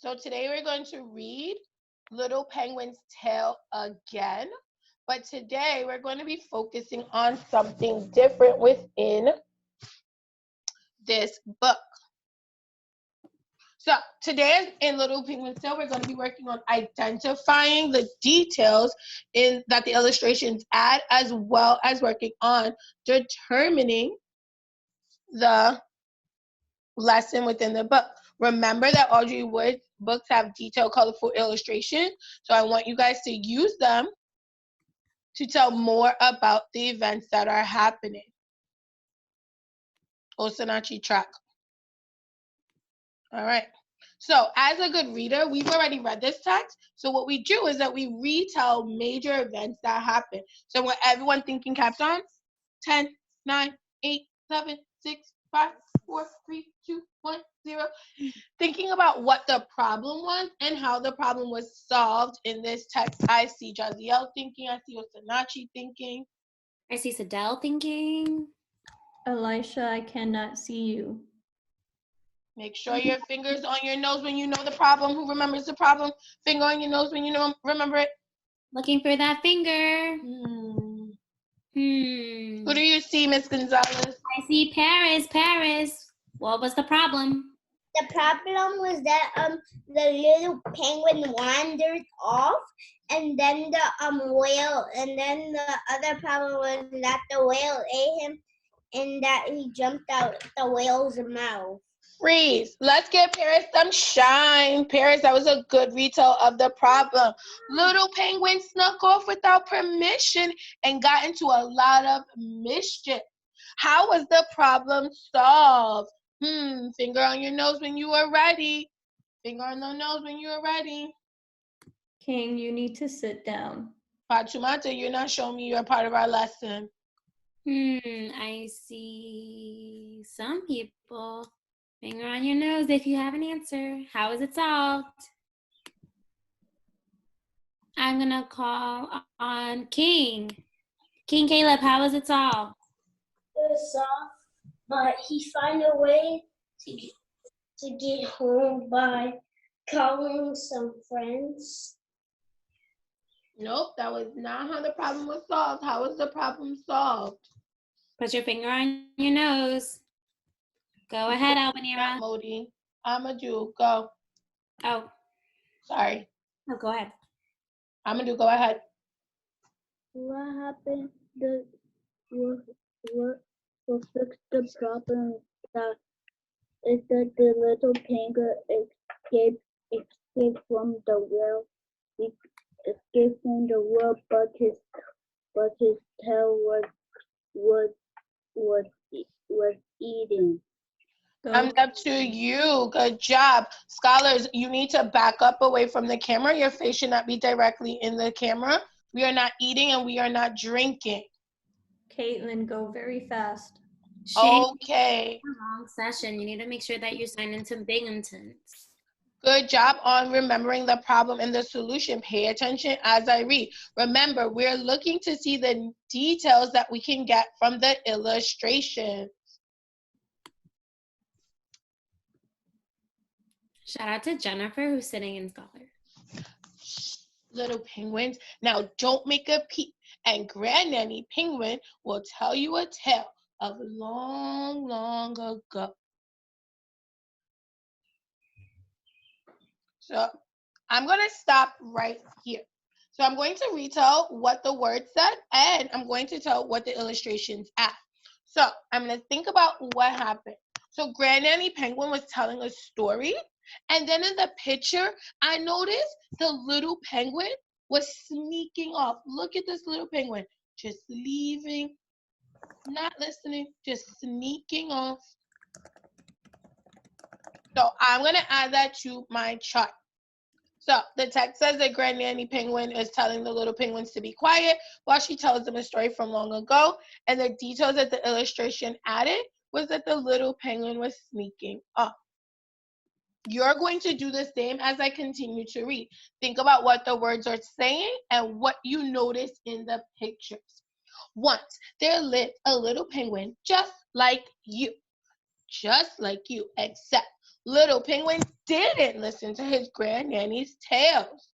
So today we're going to read Little Penguin's Tale again. But today we're going to be focusing on something different within this book. So today in Little Penguin's Tale, we're going to be working on identifying the details that the illustrations add, as well as working on determining the lesson within the book. Remember that Audrey Wood's books have detailed, colorful illustrations, so I want you guys to use them to tell more about the events that are happening. Osanachi track. All right. So as a good reader, we've already read this text. So what we do is that we retell major events that happen. So when everyone thinking caps on, 10, 9, 8, 7, 6, 5, 4, 3, 2, 1, 0. Thinking about what the problem was and how the problem was solved in this text. I see Jaziel thinking. I see Osanachi thinking. I see Sadell thinking. Elisha, I cannot see you. Make sure your finger's on your nose when you know the problem. Who remembers the problem? Finger on your nose when you know remember it. Looking for that finger. Who do you see, Miss Gonzalez? I see Paris. Paris. What was the problem? The problem was that the little penguin wandered off, and then the whale, and then the other problem was that the whale ate him, and that he jumped out the whale's mouth. Freeze. Let's give Paris some shine. Paris, that was a good retell of the problem. Little penguin snuck off without permission and got into a lot of mischief. How was the problem solved? Finger on your nose when you are ready. Finger on the nose when you are ready. King, you need to sit down. Pachumata, you're not showing me you're part of our lesson. I see some people. Finger on your nose if you have an answer. How is it solved? I'm going to call on King. King Caleb, how is it solved? It was solved, but he found a way to get home by calling some friends. Nope, that was not how the problem was solved. How was the problem solved? Put your finger on your nose. Go ahead, Albanera. Modi. Amadou, go. Oh. Sorry. No, go ahead. Amadou, go ahead. What happened? What fixed the problem that is that the little penguin escaped from the whale. He escaped from the whale, but his tail was eating. Thumbs up to you. Good job. Scholars, you need to back up away from the camera. Your face should not be directly in the camera. We are not eating and we are not drinking. Caitlin, go very fast. Okay. Long session. You need to make sure that you're signed into Binghamton's. Good job on remembering the problem and the solution. Pay attention as I read. Remember, we're looking to see the details that we can get from the illustration. Shout out to Jennifer, who's sitting in Scholar. Little penguins. Now don't make a peep, and Granddaddy Penguin will tell you a tale of long, long ago. So I'm going to stop right here. So I'm going to retell what the word said, and I'm going to tell what the illustrations add. So I'm going to think about what happened. So Granddaddy Penguin was telling a story, and then in the picture, I noticed the little penguin was sneaking off. Look at this little penguin, just leaving, not listening, just sneaking off. So I'm going to add that to my chart. So the text says that Granddaddy Penguin is telling the little penguins to be quiet while she tells them a story from long ago. And the details that the illustration added was that the little penguin was sneaking off. You're going to do the same as I continue to read. Think about what the words are saying and what you notice in the pictures. Once there lived a little penguin just like you, except Little Penguin didn't listen to his granddaddy's tales.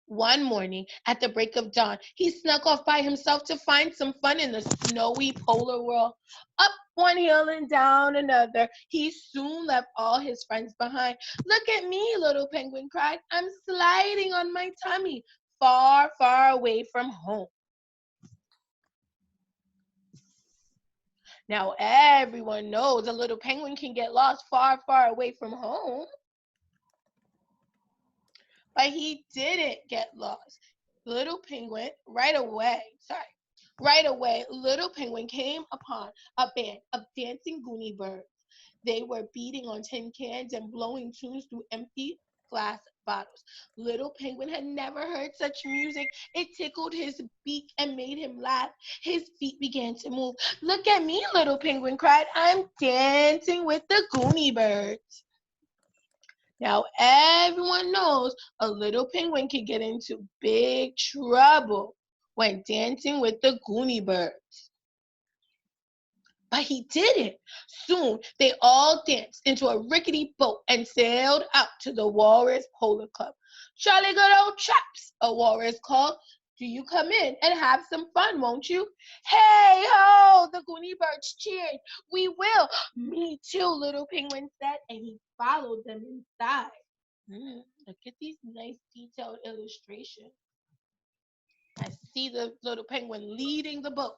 One morning, at the break of dawn, he snuck off by himself to find some fun in the snowy polar world. Up one hill and down another, he soon left all his friends behind. Look at me, Little Penguin cried. I'm sliding on my tummy, far, far away from home. Now, everyone knows a little penguin can get lost far, far away from home. But he didn't get lost. Little Penguin, right away, Little Penguin came upon a band of dancing Goonie birds. They were beating on tin cans and blowing tunes through empty glass bottles. Little Penguin had never heard such music. It tickled his beak and made him laugh. His feet began to move. Look at me, Little Penguin cried. I'm dancing with the Goonie birds. Now, everyone knows a little penguin can get into big trouble when dancing with the Goonie birds. But he didn't. Soon, they all danced into a rickety boat and sailed out to the Walrus Polar Club. Jolly good old chaps, a walrus called. Do you come in and have some fun, won't you? Hey ho, the Goonie birds cheered. We will. Me too, Little Penguin said, and he followed them inside. Look at these nice detailed illustrations. I see the little penguin leading the boat.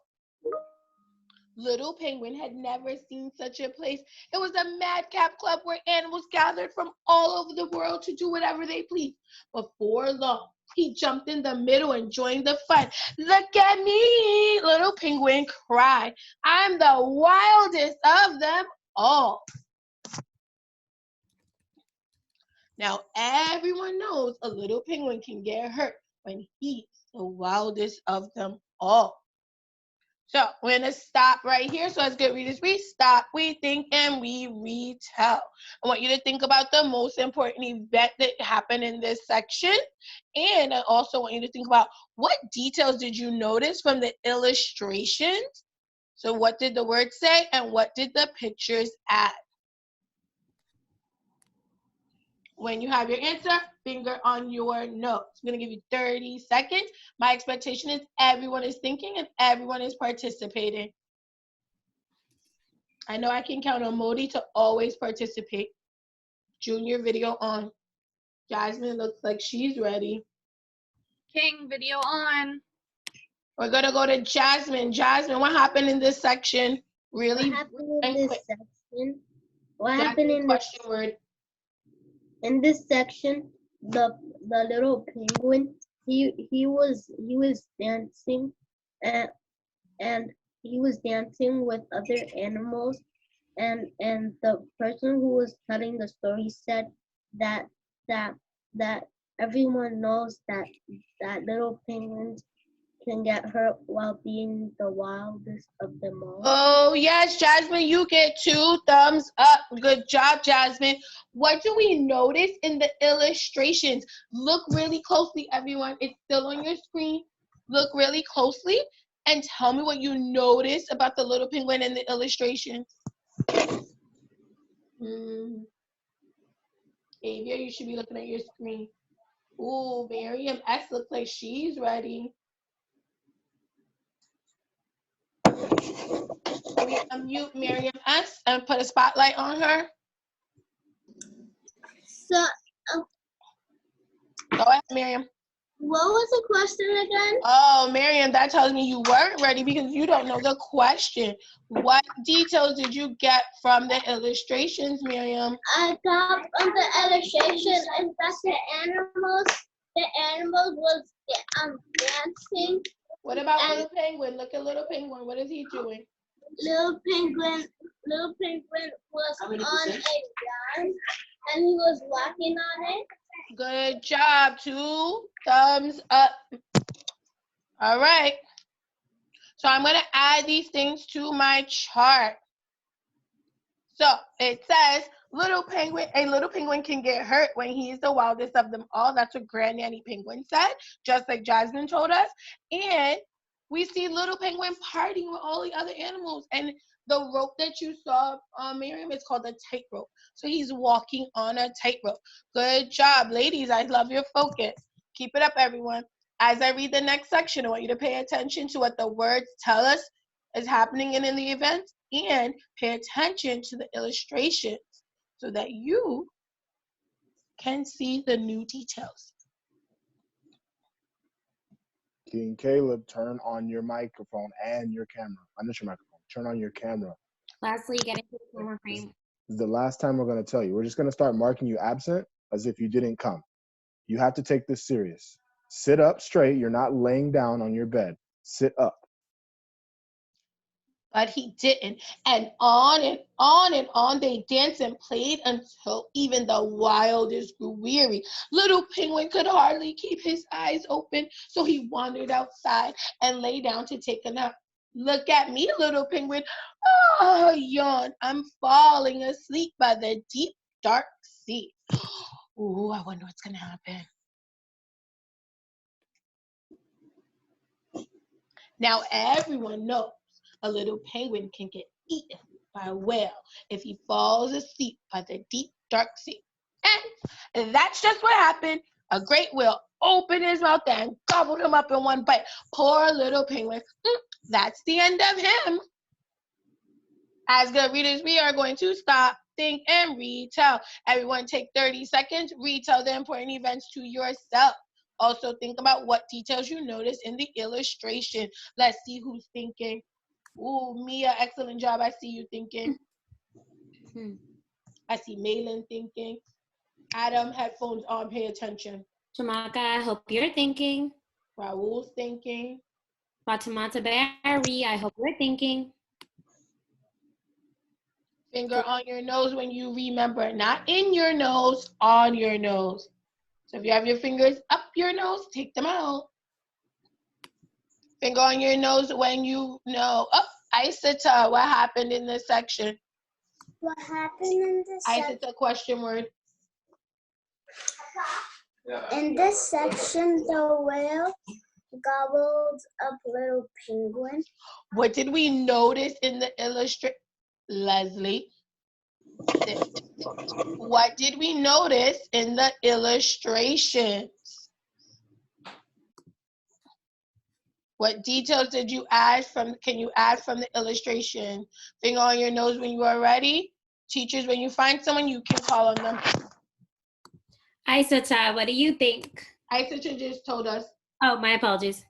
Little Penguin had never seen such a place. It was a madcap club where animals gathered from all over the world to do whatever they pleased. Before long, he jumped in the middle and joined the fun. Look at me, Little Penguin cried. I'm the wildest of them all. Now, everyone knows a little penguin can get hurt when he's the wildest of them all. So, we're going to stop right here. So, as good readers, we stop, we think, and we retell. I want you to think about the most important event that happened in this section. And I also want you to think about what details did you notice from the illustrations? So, what did the words say, and what did the pictures add? When you have your answer, finger on your notes. I'm going to give you 30 seconds. My expectation is everyone is thinking and everyone is participating. I know I can count on Modi to always participate. Junior, video on. Jasmine looks like she's ready. King, video on. We're going to go to Jasmine. Jasmine, what happened in this section? Really? What happened in this section? What Jasmine, happened in question word. In this section, the little penguin, he was dancing and he was dancing with other animals, and the person who was telling the story said that everyone knows that little penguins can get hurt while being the wildest of them all. Oh, yes, Jasmine, you get 2 thumbs up. Good job, Jasmine. What do we notice in the illustrations? Look really closely, everyone. It's still on your screen. Look really closely and tell me what you notice about the little penguin in the illustrations. Avia, you should be looking at your screen. Ooh, Miriam S looks like she's ready. Can we unmute Miriam S and put a spotlight on her? So, Go ahead, Miriam. what was the question again? Oh, Miriam, that tells me you weren't ready because you don't know the question. What details did you get from the illustrations, Miriam? I got from the illustration and that the animals was dancing. What about Little Penguin? Look at Little Penguin. What is he doing? Little penguin was on a ground and he was walking on it. Good job. 2 thumbs up. All right. So I'm going to add these things to my chart. So it says, a little penguin can get hurt when he's the wildest of them all. That's what Granddaddy Penguin said, just like Jasmine told us. And we see Little Penguin partying with all the other animals. And The rope that you saw, Miriam, is called a tightrope. So he's walking on a tightrope. Good job, ladies. I love your focus. Keep it up, everyone. As I read the next section, I want you to pay attention to what the words tell us is happening in the event, and pay attention to the illustrations so that you can see the new details. King Caleb, turn on your microphone and your camera. Not your microphone. Turn on your camera. Lastly, get into the camera frame. This is the last time we're going to tell you. We're just going to start marking you absent as if you didn't come. You have to take this serious. Sit up straight. You're not laying down on your bed. Sit up. But he didn't. And on and on and on they danced and played until even the wildest grew weary. Little Penguin could hardly keep his eyes open, so he wandered outside and lay down to take a nap. Look at me, Little Penguin. Oh, yawn. I'm falling asleep by the deep, dark sea. Ooh, I wonder what's going to happen. Now everyone knows a little penguin can get eaten by a whale if he falls asleep by the deep, dark sea. And that's just what happened. A great whale opened his mouth and gobbled him up in one bite. Poor little penguin. That's the end of him. As good readers, we are going to stop, think, and retell. Everyone take 30 seconds. Retell the important events to yourself. Also, think about what details you notice in the illustration. Let's see who's thinking. Ooh, Mia, excellent job. I see you thinking. I see Malin thinking. Adam, headphones on, pay attention. Tamaka, I hope you're thinking. Raul's thinking. Fatimata Barry, I hope you're thinking. Finger on your nose when you remember. Not in your nose, on your nose. So if you have your fingers up your nose, take them out. Finger on your nose when you know. Oh, Isata, what happened in this section? What happened in this section? Isata, question word. In this section, the whale gobbled up little penguin. What did we notice in the illustration? Leslie. What did we notice in the illustrations? What details did you add from, can you add from the illustration? Finger on your nose when you are ready. Teachers, when you find someone, you can call on them. Isata, what do you think? Isata just told us. Oh, my apologies.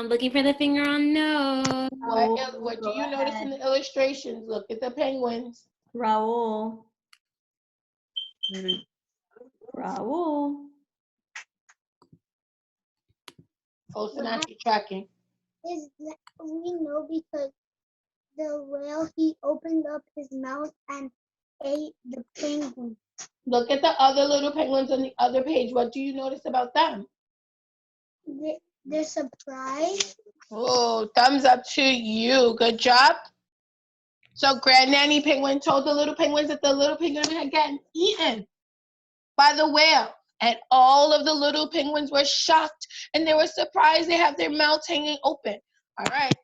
Looking for the finger on nose. What do you notice in the illustrations? Look at the penguins. Raul. Raul. Oh, so now you're tracking. Is that we know because the whale, he opened up his mouth and ate the penguin. Look at the other little penguins on the other page. What do you notice about them? They're surprised. Oh, thumbs up to you. Good job. So Granddaddy Penguin told the little penguins that the little penguin had gotten eaten by the whale. And all of the little penguins were shocked and they were surprised they have their mouths hanging open. All right.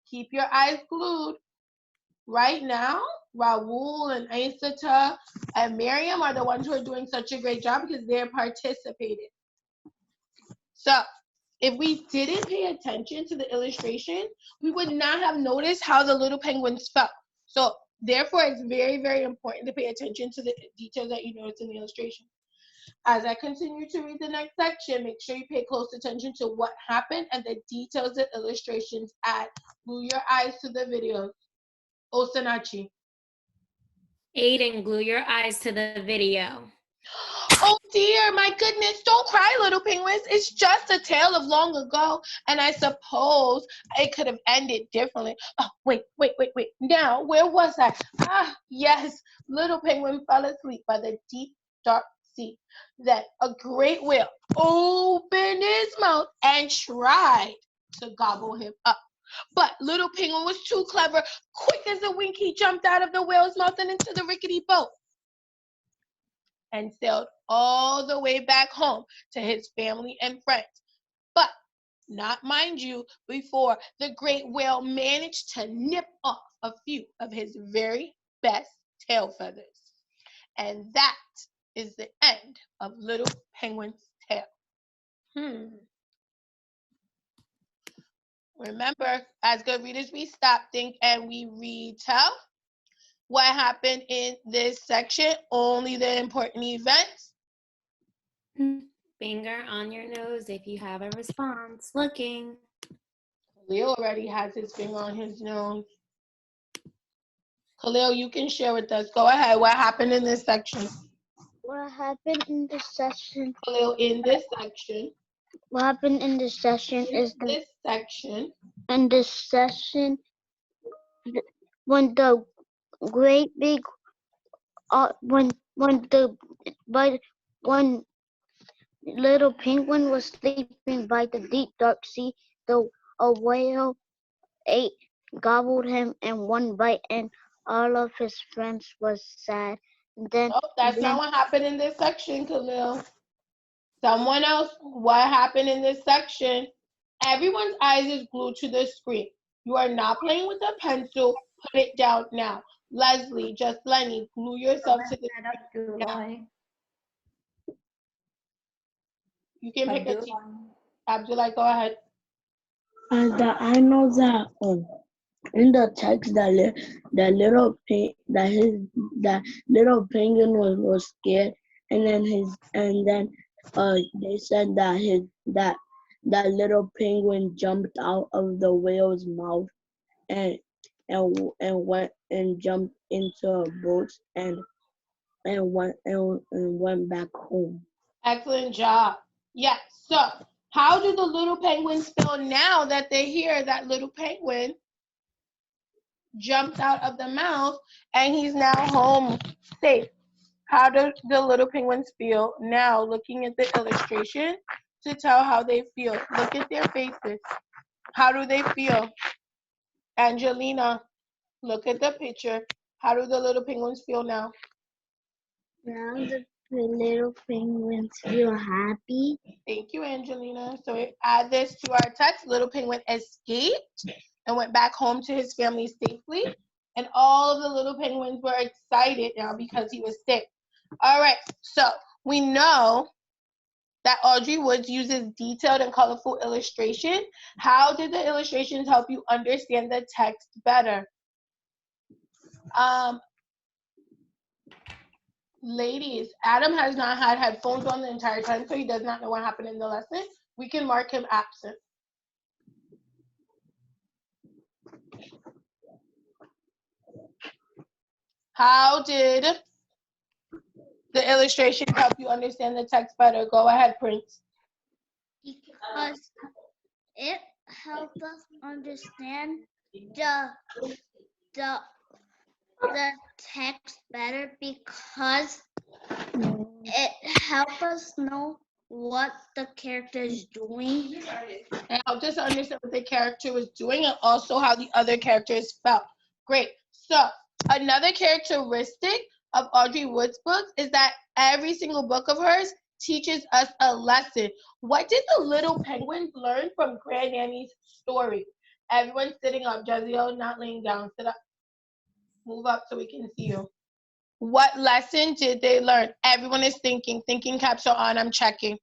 Keep your eyes glued. Right now, Raul and Aisata and Miriam are the ones who are doing such a great job because they're participating. So if we didn't pay attention to the illustration, we would not have noticed how the little penguins felt. So therefore, it's very, very important to pay attention to the details that you notice in the illustration. As I continue to read the next section, make sure you pay close attention to what happened and the details that illustrations add. Glue your eyes to the videos. Osanachi. Aiden, glue your eyes to the video. Oh dear, my goodness, don't cry, little penguins. It's just a tale of long ago, and I suppose it could have ended differently. Oh, wait. Now, where was I? Ah, yes, little penguin fell asleep by the deep, dark sea. Then a great whale opened his mouth and tried to gobble him up. But little penguin was too clever. Quick as a wink, he jumped out of the whale's mouth and into the rickety boat and sailed all the way back home to his family and friends. But not mind you, before the great whale managed to nip off a few of his very best tail feathers. And that is the end of Little Penguin's tale. Remember, as good readers, we stop, think, and we retell. What happened in this section? Only the important events. Finger on your nose if you have a response. Looking. Khalil already has his finger on his nose. Khalil, you can share with us. Go ahead. What happened in this section? What happened in this session? Khalil, in this section. What happened in this session is that This section. in this session, when the great big, when little penguin was sleeping by the deep dark sea, a whale ate, gobbled him in one bite, and all of his friends was sad. And then, That's not what happened in this section, Khalil. Someone else, what happened in this section? Everyone's eyes is glued to the screen. You are not playing with a pencil. Put it down now. Leslie, just Lenny, glue yourself to the screen now. You can pick a team. Abdullah, go ahead. I know that in the text that little penguin was scared, and then they said that little penguin jumped out of the whale's mouth and went and jumped into a boat and went back home. Excellent job. Yes. So, how do the little penguins feel now that they hear that little penguin jumped out of the mouth and he's now home safe? How do the little penguins feel now, looking at the illustration to tell how they feel? Look at their faces. How do they feel? Angelina, look at the picture. How do the little penguins feel now? now the little penguins feel happy. Thank you, Angelina. So we add this to our text. Little penguin escaped and went back home to his family safely. And all of the little penguins were excited now because he was safe. All right, so we know that Audrey Woods uses detailed and colorful illustration. How did the illustrations help you understand the text better? Ladies, Adam has not had headphones on the entire time, so he does not know what happened in the lesson. We can mark him absent. How did the illustration help you understand the text better? Go ahead, Prince. Because it helped us understand the text better, because it helped us know what the character is doing. It helped us understand what the character was doing and also how the other characters felt. Great. So another characteristic of Audrey Wood's books is that every single book of hers teaches us a lesson. What did the little penguins learn from Grand Nanny's story? Everyone sitting up. Jaziel, not laying down. Sit up. Move up so we can see you. What lesson did they learn? Everyone is thinking. Thinking caps are on. I'm checking.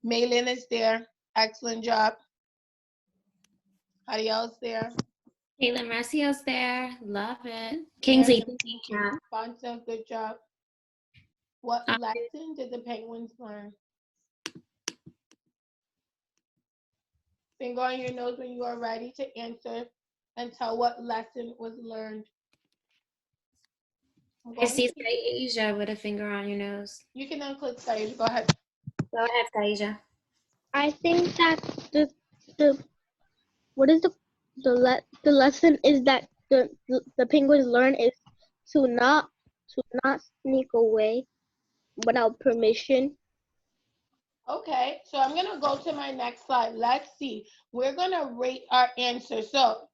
Maylin is there. Excellent job. Ariel's there. Caitlin Marcio's there. Love it. Kingsley, thinking cap. Bonsa, good job. What lesson did the penguins learn? Finger on your nose when you are ready to answer and tell what lesson was learned. I see Saisha with a finger on your nose. You can unclick Saisha. Go ahead. Go ahead, Saisha. I think that the lesson is that the penguins learn is to not sneak away without permission. Okay, so I'm gonna go to my next slide. Let's see. We're gonna rate our answer. So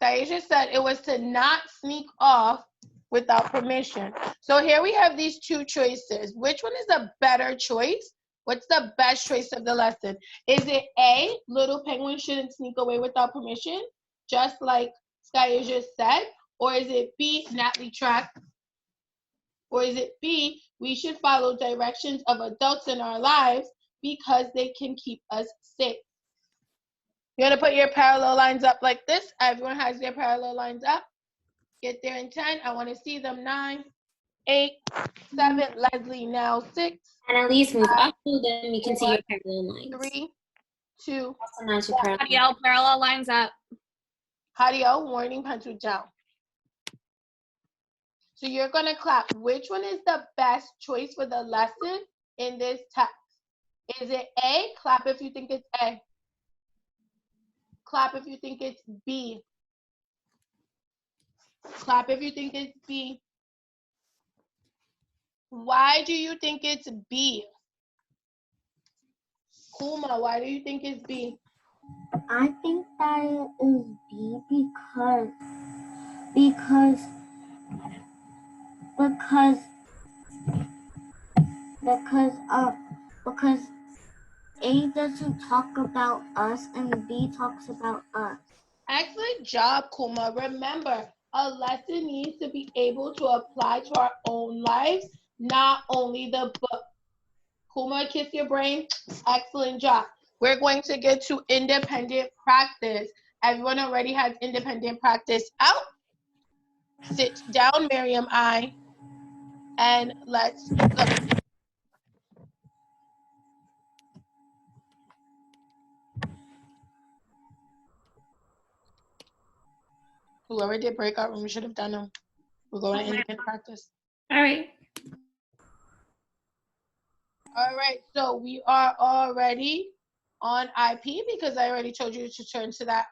Saisha said it was to not sneak off without permission. So here we have these two choices. Which one is a better choice What's the best choice of the lesson? Is it A, little penguin shouldn't sneak away without permission, just like Skye just said? Or is it B, Natalie track? Or is it B, we should follow directions of adults in our lives because they can keep us safe? You're going to put your parallel lines up like this. Everyone has their parallel lines up. Get there in 10. I want to see them. 9, 8, 7. Leslie, now 6. And at least move up so then we can see your parallel lines. 3, 2. Also match your parallel. Adiel, parallel lines up. Hadio, warning, pencil down. So you're going to clap. Which one is the best choice for the lesson in this text? Is it A? Clap if you think it's A. Clap if you think it's B. Clap if you think it's B. Why do you think it's B? Kuma, why do you think it's B? I think that it is B because because A doesn't talk about us and B talks about us. Excellent job, Kuma. Remember, a lesson needs to be able to apply to our own lives, not only the book. Kuma, kiss your brain. Excellent job. We're going to get to independent practice. Everyone already has independent practice out. Sit down, Miriam I, and let's go. Whoever did breakout room should have done them. We're going to independent practice. All right. All right, so we are already on IP because I already told you to turn to that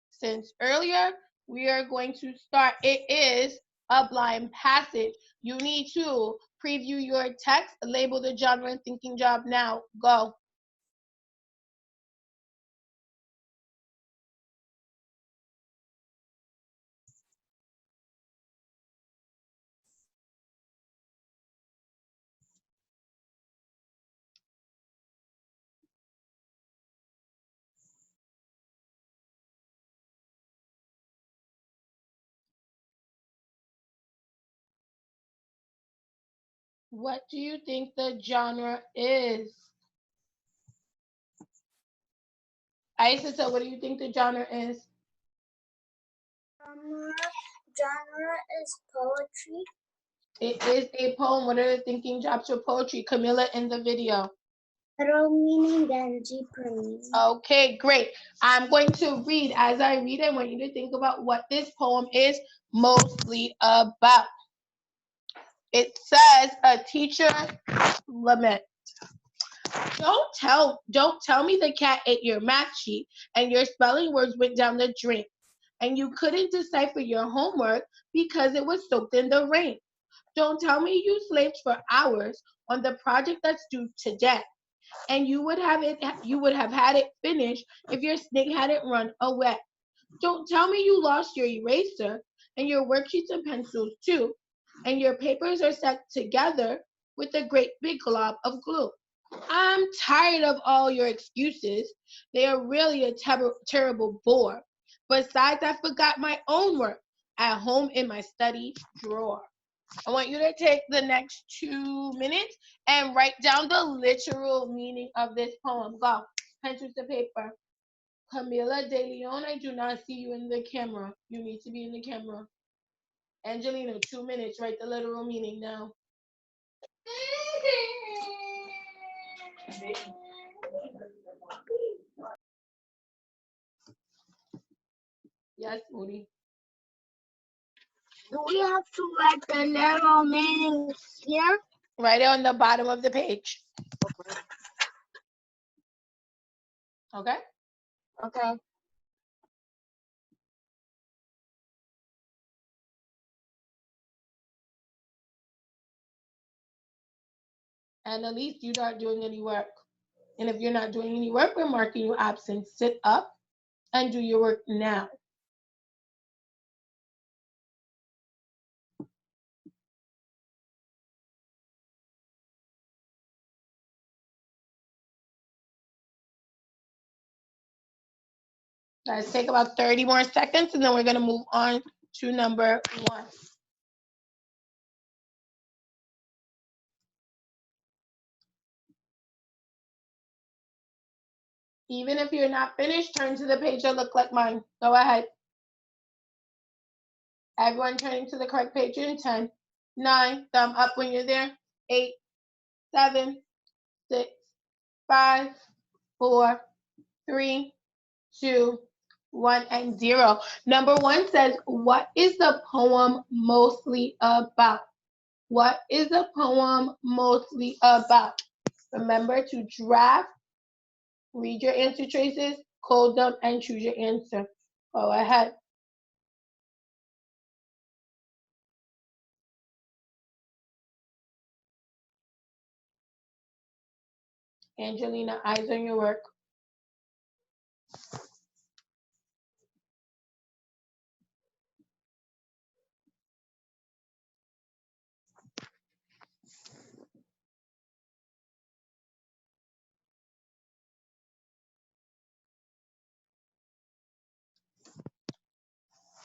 since earlier. We are going to start. It is a blind passage. You need to preview your text, label the genre and thinking job now. Go. What do you think the genre is? Aisa, what do you think the genre is? Genre is poetry. It is a poem. What are the thinking jobs for poetry? Camilla in the video. Literal meaning and deeper meaning. Okay, great. I'm going to read. As I read, I want you to think about what this poem is mostly about. It says, a teacher lament. Don't tell me the cat ate your math sheet and your spelling words went down the drain and you couldn't decipher your homework because it was soaked in the rain. Don't tell me you slaved for hours on the project that's due today and you would have had it finished if your snake hadn't run away. Don't tell me you lost your eraser and your worksheets and pencils too, and your papers are stuck together with a great big glob of glue. I'm tired of all your excuses. They are really a terrible bore. Besides, I forgot my own work at home in my study drawer. I want you to take the next 2 minutes and write down the literal meaning of this poem. Go. Pencil to paper. Camila De Leon, I do not see you in the camera. You need to be in the camera. Angelina, 2 minutes. Write the literal meaning now. Yes, Moody. Do we have to write the literal meaning here? Write it on the bottom of the page. Okay? Okay. And at least you're not doing any work. And if you're not doing any work, we're marking you absent. Sit up and do your work now. Let's take about 30 more seconds, and then we're going to move on to number 1. Even if you're not finished, turn to the page that look like mine. Go ahead. Everyone turning to the correct page in 10, 9, thumb up when you're there, 8, 7, 6, 5, 4, 3, 2, 1, and 0. Number 1 says, what is the poem mostly about? What is the poem mostly about? Remember to draft, read your answer choices, code them, and choose your answer. Go ahead. Angelina, eyes on your work.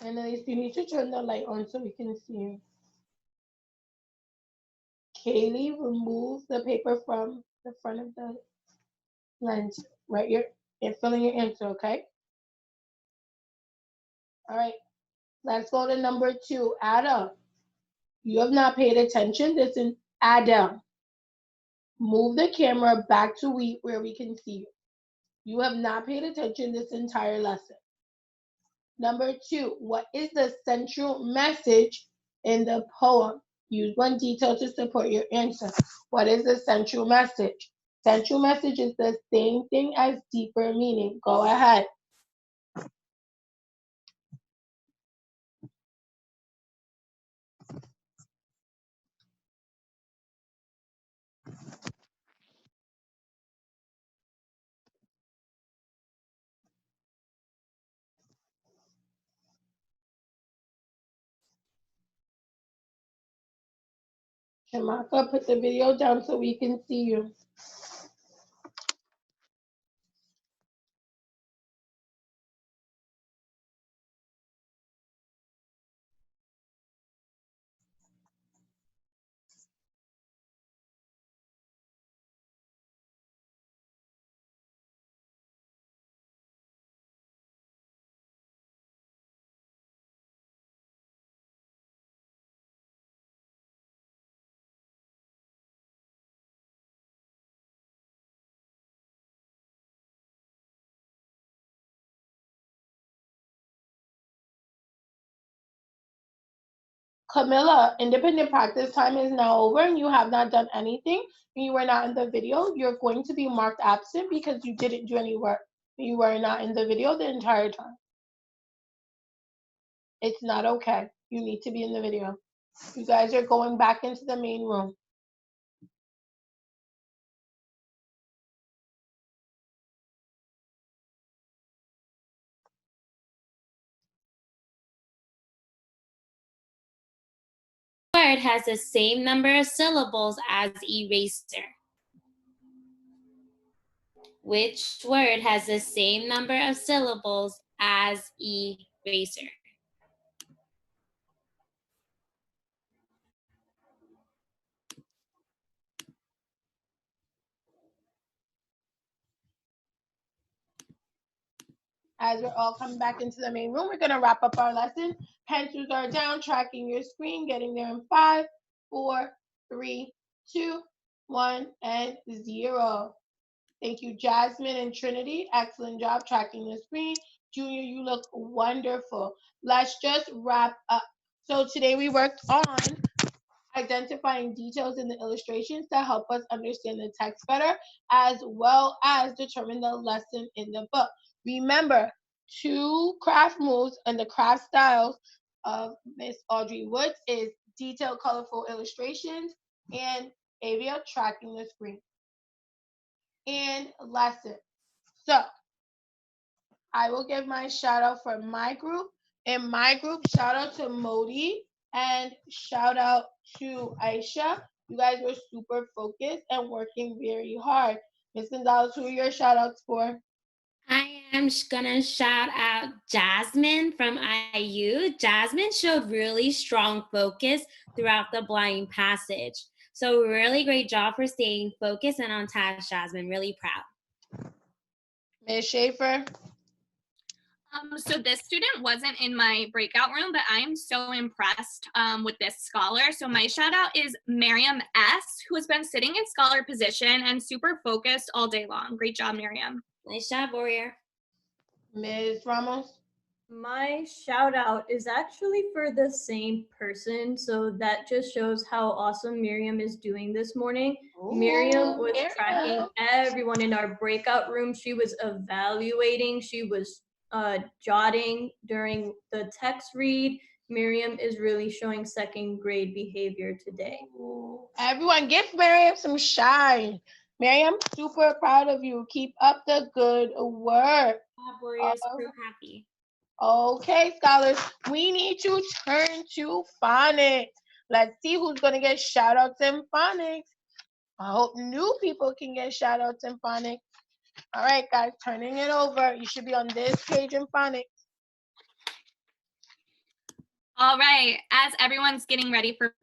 And at least you need to turn the light on so we can see you. Kaylee, remove the paper from the front of the lens. Right, you're filling your answer, okay? All right, let's go to number 2, Adam. You have not paid attention. This is Adam. Move the camera back to where we can see you. You have not paid attention this entire lesson. Number 2, what is the central message in the poem? Use one detail to support your answer. What is the central message? Central message is the same thing as deeper meaning. Go ahead. Shamaka, put the video down so we can see you. Camilla, independent practice time is now over and you have not done anything and you were not in the video. You're going to be marked absent because you didn't do any work. You were not in the video the entire time. It's not okay. You need to be in the video. You guys are going back into the main room. Word has the same number of syllables as eraser? Which word has the same number of syllables as eraser? As we're all coming back into the main room, we're going to wrap up our lesson. Pencils are down, tracking your screen, getting there in 5, 4, 3, 2, 1, and 0. Thank you, Jasmine and Trinity. Excellent job tracking the screen. Junior, you look wonderful. Let's just wrap up. So today we worked on identifying details in the illustrations to help us understand the text better, as well as determine the lesson in the book. Remember, 2 craft moves and the craft styles of Miss Audrey Woods is detailed, colorful illustrations and Avia tracking the screen and lesson. So I will give my shout out for my group. In my group, shout out to Modi and shout out to Aisha. You guys were super focused and working very hard. Ms. Gonzalez, who are your shout outs for? I I'm gonna shout out Jasmine from IU. Jasmine showed really strong focus throughout the blind passage. So really great job for staying focused and on task, Jasmine. Really proud. Ms. Schaefer. So this student wasn't in my breakout room, but I'm so impressed with this scholar. So my shout out is Miriam S., who has been sitting in scholar position and super focused all day long. Great job, Miriam. Nice job, Warrior. Ms. Ramos. My shout out is actually for the same person, so that just shows how awesome Miriam is doing this morning. Miriam was tracking everyone in our breakout room. She was evaluating, she was jotting during the text read. Miriam is really showing second grade behavior today. Everyone, give Miriam some shine. Miriam, super proud of you. Keep up the good work. Warrior, super happy. Okay, scholars, we need to turn to phonics. Let's see who's going to get shout outs in phonics. I hope new people can get shout outs in phonics. All right, guys, turning it over. You should be on this page in phonics. All right, as everyone's getting ready for